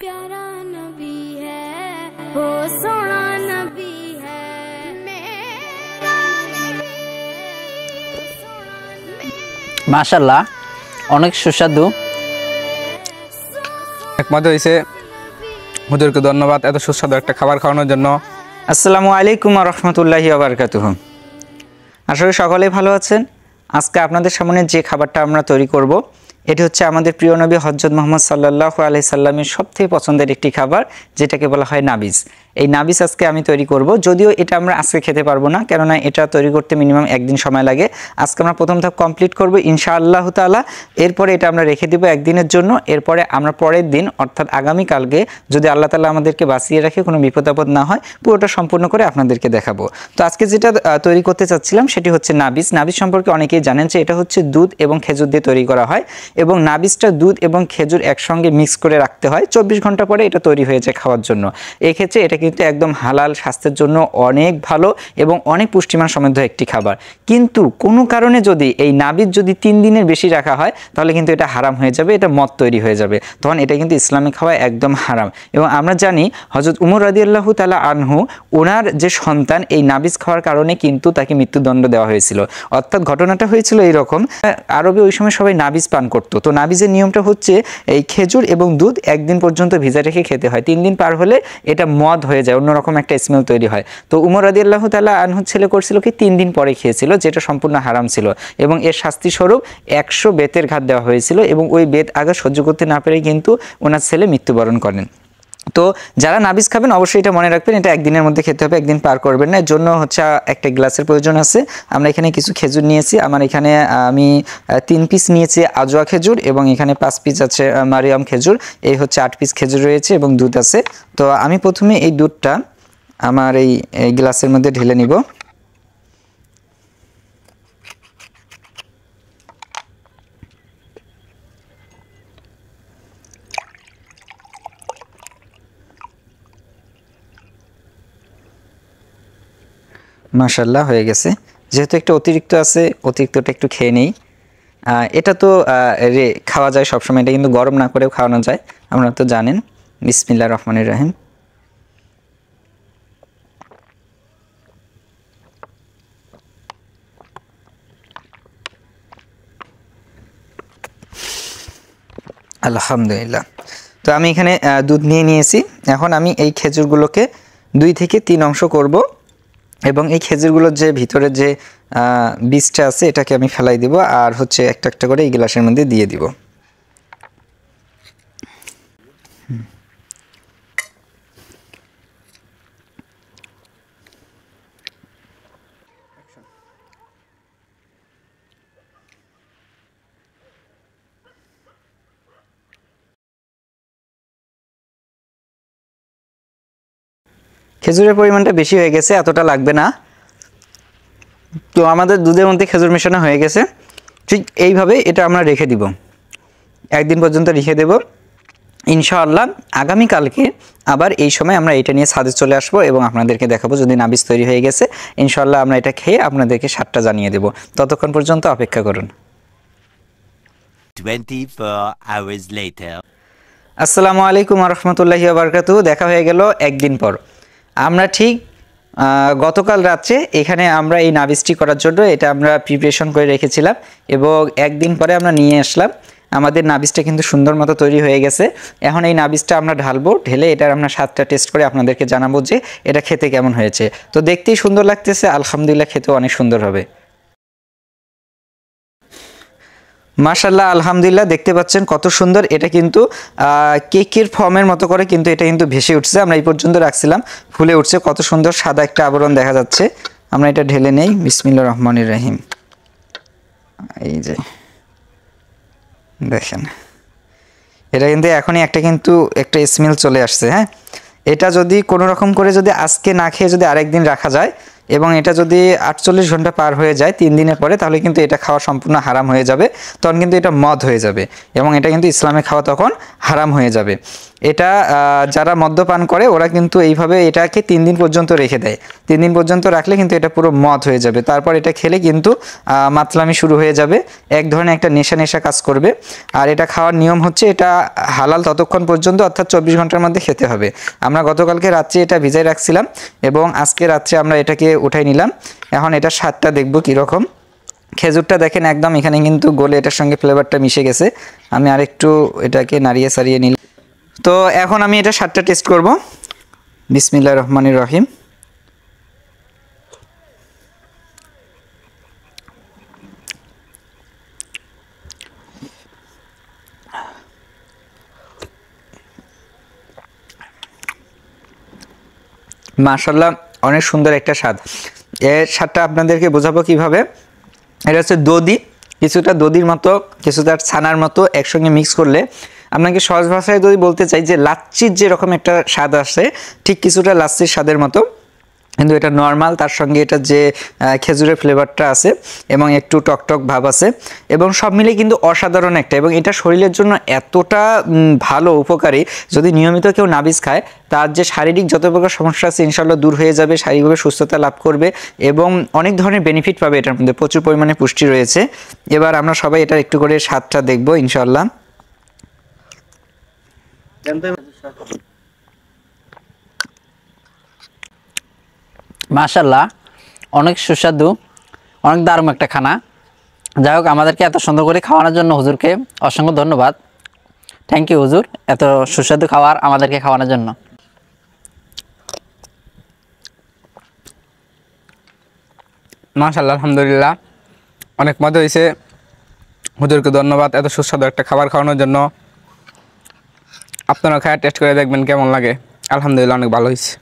प्यारा नबी है वो सोना नबी है मेरा नबी মাশাআল্লাহ অনেক সুস্বাদু। একমত হয়েছে। হুজুরকে ধন্যবাদ এত সুস্বাদু একটা খাবার খাওয়ানোর জন্য। আসসালামু আলাইকুম ওয়া রাহমাতুল্লাহি ওয়া বারাকাতুহু। আশা করি সকলেই ভালো আছেন। আজকে আপনাদের সামনে যে খাবারটা আমরা তৈরি করব এটি হচ্ছে আমাদের প্রিয় নবী হযরত মুহাম্মদ সাল্লাল্লাহু আলাইহি সাল্লামের সবথেকে পছন্দের একটি খাবার, যেটাকে বলা হয় নাবিজ। এই নাবিজ আজকে আমি তৈরি করব, যদিও এটা আমরা আজকে খেতে পারবো না, কেননা এটা তৈরি করতে মিনিমাম একদিন সময় লাগে। আজকে আমরা প্রথম ধাপ কমপ্লিট করব ইনশাআল্লাহ তাআলা। এরপরে এটা আমরা রেখে দিব একদিনের জন্য। এরপরে আমরা পরের দিন অর্থাৎ আগামীকালকে যদি আল্লাহ তাআলা আমাদেরকে বাঁচিয়ে রাখে, কোনো বিপদ আপদ না হয়, পুরোটা সম্পূর্ণ করে আপনাদেরকে দেখাবো। তো আজকে যেটা তৈরি করতে চাচ্ছিলাম সেটি হচ্ছে নাবিজ। নাবিজ সম্পর্কে অনেকেই জানেন যে এটা হচ্ছে দুধ এবং খেজুর দিয়ে তৈরি করা হয়, এবং নাবিজটা দুধ এবং খেজুর একসঙ্গে মিক্স করে রাখতে হয়। 24 ঘন্টা পরে এটা তৈরি হয়ে যায় খাওয়ার জন্য। এই ক্ষেত্রে এটা কিন্তু একদম হালাল, স্বাস্থ্যের জন্য অনেক ভালো এবং অনেক পুষ্টিমান সমৃদ্ধ একটি খাবার। কিন্তু কোনো কারণে যদি এই নাবিজ যদি 3 দিনের বেশি রাখা হয় তাহলে কিন্তু এটা হারাম হয়ে যাবে, এটা মদ তৈরি হয়ে যাবে, তখন এটা কিন্তু ইসলামিক খাওয়া একদম হারাম। এবং আমরা জানি হযরত উমর রাদিয়াল্লাহু তাআলা আনহু, ওনার যে সন্তান এই নাবিজ খাওয়ার কারণে কিন্তু তাকে মৃত্যুদণ্ড দেওয়া হয়েছিল। অর্থাৎ ঘটনাটা হয়েছিল এইরকম, আরবে ওই সময় সবাই নাবিজ পান করতো। তো নাবিজের নিয়মটা হচ্ছে এই খেজুর এবং দুধ একদিন পর্যন্ত ভিজা রেখে খেতে হয়। 3 দিন পার হলে এটা মদ হয়ে যায়, অন্যরকম একটা স্মেল তৈরি হয়। তো উমর রাদিয়াল্লাহু তাআলা আনহু ছেলে করছিল কি 3 দিন পরে খেয়েছিল, যেটা সম্পূর্ণ হারাম ছিল, এবং এর শাস্তি স্বরূপ 100 বেতের ঘাত দেওয়া হয়েছিল, এবং ওই বেত আঘাত সহ্য করতে না পেরে কিন্তু ওনার ছেলে মৃত্যুবরণ করেন। তো যারা নাবিজ খাবেন অবশ্যই এটা মনে রাখবেন, এটা একদিনের মধ্যে খেতে হবে, একদিন পার করবেন না। এর জন্য হচ্ছে একটা গ্লাসের প্রয়োজন আছে। আমরা এখানে কিছু খেজুর নিয়েছি, আমার এখানে আমি 3 পিস নিয়েছি আজওয়া খেজুর, এবং এখানে 5 পিস আছে মারিয়াম খেজুর, এই হচ্ছে 8 পিস খেজুর রয়েছে, এবং দুধ আছে। তো আমি প্রথমে এই দুধটা আমার এই গ্লাসের মধ্যে ঢেলে নিব। মাশাআল্লাহ হয়ে গেছে। যেহেতু একটু অতিরিক্ত আছে, অতিরিক্তটা একটু খেয়ে নেই। এটা তো খাওয়া যায় সবসময়, এটা কিন্তু গরম না করেও খাওয়ানো যায়, আপনারা তো জানেন। বিসমিল্লাহির রহমানির রহিম। আলহামদুলিল্লাহ। তো আমি এখানে দুধ নিয়ে নিয়েছি। এখন আমি এই খেজুরগুলোকে 2 থেকে 3 অংশ করব, এবং এই খেজুরগুলোর যে ভিতরে যে বীজটা আছে এটাকে আমি ফেলাই দিব, আর হচ্ছে একটা একটা করে এই গ্লাসের মধ্যে দিয়ে দিব। খেজুরের পরিমাণটা বেশি হয়ে গেছে, এতটা লাগবে না। তো আমাদের দুধের মধ্যে খেজুর মেশানো হয়ে গেছে। ঠিক এইভাবে এটা আমরা রেখে দিব, একদিন পর্যন্ত রেখে দেব। ইনশাআল্লাহ আগামীকালকে আবার এই সময় আমরা এটা নিয়ে ছাদে চলে আসবো, এবং আপনাদেরকে দেখাবো যদি নাবিজ তৈরি হয়ে গেছে। ইনশাআল্লাহ আমরা এটা খেয়ে আপনাদেরকে স্বাদটা জানিয়ে দেব। ততক্ষণ পর্যন্ত অপেক্ষা করুন। 24 hours later. আসসালামু আলাইকুম ওয়া রাহমাতুল্লাহি ওয়া বারাকাতুহু। দেখা হয়ে গেল একদিন পর। আমরা ঠিক গতকাল রাত্রে এখানে আমরা এই নাবিজটি করার জন্য এটা আমরা প্রিপারেশন করে রেখেছিলাম, এবং একদিন পরে আমরা নিয়ে আসলাম। আমাদের নাবিজটা কিন্তু সুন্দর মতো তৈরি হয়ে গেছে। এখন এই নাবিজটা আমরা ঢালবো, ঢেলে এটার আমরা স্বাদটা টেস্ট করে আপনাদেরকে জানাবো যে এটা খেতে কেমন হয়েছে। তো দেখতেই সুন্দর লাগতেছে, আলহামদুলিল্লাহ খেতেও অনেক সুন্দর হবে। মাশাআল্লাহ আলহামদুলিল্লাহ, দেখতে পাচ্ছেন কত সুন্দর। এটা কিন্তু কেকের ফর্মের মতো করে কিন্তু এটা কিন্তু ভেসে উঠছে। আমরা এই পর্যন্ত রাখছিলাম, ফুলে উঠছে, কত সুন্দর সাদা একটা আবরণ দেখা যাচ্ছে। আমরা এটা ঢেলে নেই। বিসমিল্লাহির রহমানির রহিম। এই যে দেখেন, এটা কিন্তু এখনই একটা স্মেল চলে আসছে। হ্যাঁ, এটা যদি কোনো রকম করে যদি আজকে না খেয়ে যদি আরেকদিন রাখা যায়, এবং এটা যদি 48 ঘন্টা পার হয়ে যায় 3 দিনের পরে, তাহলে কিন্তু এটা খাওয়া সম্পূর্ণ হারাম হয়ে যাবে। তখন কিন্তু এটা মদ হয়ে যাবে, এবং এটা কিন্তু ইসলামে খাওয়া তখন হারাম হয়ে যাবে। এটা যারা মদ্যপান করে ওরা কিন্তু এইভাবে এটাকে 3 দিন পর্যন্ত রেখে দেয়। 3 দিন পর্যন্ত রাখলে কিন্তু এটা পুরো মদ হয়ে যাবে। তারপর এটা খেলে কিন্তু মাতলামি শুরু হয়ে যাবে, এক ধরনের একটা নেশা নেশা কাজ করবে। আর এটা খাওয়ার নিয়ম হচ্ছে এটা হালাল ততক্ষণ পর্যন্ত, অর্থাৎ 24 ঘন্টার মধ্যে খেতে হবে। আমরা গতকালকে রাত্রে এটা ভিজাই রাখছিলাম এবং আজকে রাত্রে আমরা এটাকে উঠাই নিলাম। এখন এটা স্বাদটা দেখবো কীরকম। খেজুরটা দেখেন একদম এখানে কিন্তু গলে এটার সঙ্গে ফ্লেভারটা মিশে গেছে। আমি আরেকটু এটাকে নাড়িয়ে সারিয়ে নিলাম। তো এখন আমি এটা স্বাদটা টেস্ট করব। বিসমিল্লাহির রহমানির রহিম। মাশাআল্লাহ, অনেক সুন্দর একটা স্বাদ। এর স্বাদটা আপনাদেরকে বোঝাবো কিভাবে। এটা হচ্ছে দধি, কিছুটা দধির মতো, কিছুটা ছানার মতো একসঙ্গে মিক্স করলে, আপনাকে সহজ ভাষায় যদি বলতে চাই যে লাচ্ছির যেরকম একটা স্বাদ আসে, ঠিক কিছুটা লাচ্ছির স্বাদের মতো, কিন্তু এটা নর্মাল। তার সঙ্গে এটা যে খেজুরের ফ্লেভারটা আছে এবং একটু টকটক ভাব আছে, এবং সব মিলে কিন্তু অসাধারণ একটা, এবং এটা শরীরের জন্য এতটা ভালো, উপকারী। যদি নিয়মিত কেউ নাবিজ খায়, তার যে শারীরিক যত প্রকার সমস্যা আছে ইনশাল্লাহ দূর হয়ে যাবে, শারীরিকভাবে সুস্থতা লাভ করবে এবং অনেক ধরনের বেনিফিট পাবে। এটার মধ্যে প্রচুর পরিমাণে পুষ্টি রয়েছে। এবার আমরা সবাই এটার একটু করে স্বাদটা দেখবো ইনশাল্লাহ। মাশাআল্লাহ, অনেক সুস্বাদু, অনেক দারুণ একটা খানা। যাই হোক, আমাদেরকে এত সুন্দর করে খাওয়ানোর জন্য হুজুরকে অসংখ্য ধন্যবাদ। থ্যাংক ইউ হুজুর, এত সুস্বাদু খাবার আমাদেরকে খাওয়ানোর জন্য। মাশাআল্লাহ, আলহামদুলিল্লাহ, অনেক মজা হয়েছে। হুজুরকে ধন্যবাদ এত সুস্বাদু একটা খাবার খাওয়ানোর জন্য। আপনারা খায় টেস্ট করে দেখবেন কেমন লাগে। আলহামদুলিল্লাহ, অনেক ভালো হয়েছে।